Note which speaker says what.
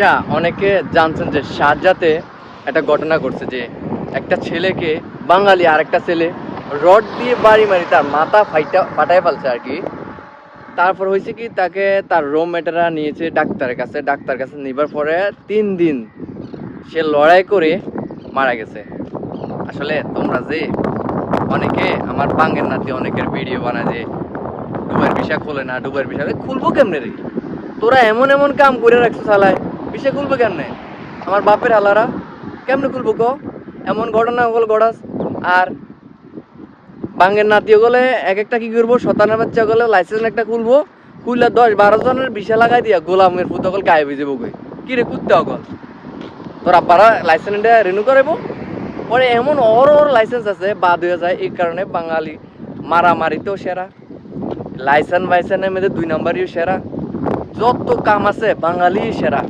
Speaker 1: আচ্ছা, অনেকে জানছেন যে শারজাতে একটা ঘটনা ঘটছে যে একটা ছেলেকে বাঙালি আর একটা ছেলে রড দিয়ে বাড়ি মারি তার মাথা ফাটায় ফেলছে আর কি। তারপর হয়েছে কি তাকে তার রুমমেটেরা নিয়েছে ডাক্তার কাছে নিবার পরে 3 দিন সে লড়াই করে মারা গেছে। আসলে তোমরা যে অনেকে আমার বাঙ্গের নাতি অনেকের ভিডিও বানায় যে ডুবের ভিসা খোলে না, ডুবের ভিসা খুলবো কেমনে রে? তোরা এমন এমন কাম করে রাখছো শালায়, ভিসা খুলবো কেমনে? আমার বাপের হালারা কেমনে খুলবো ক? এমন ঘটনা ওগুলো গড়াস। আর বাঙ্গের নাতি গলে এক একটা কি করবো, শতানের বাচ্চা গলে লাইসেন্স একটা খুলবো, খুললে 10-12 জনের ভিসা লাগাই দিয়া গোলামের ফুত অকল গায়ে ভিজে বই কি রে কুত্তে অকল তোর আব্বারা লাইসেন্সটা রিনিউ করাইবো। পরে এমন ওর লাইসেন্স আছে বাদ হয়ে যায়। এই কারণে বাঙালি মারামারিতেও সেরা, লাইসেন্স বাইসেন্সের মধ্যে 2 নাম্বারই সেরা, যত কাম আছে বাঙালি সেরা।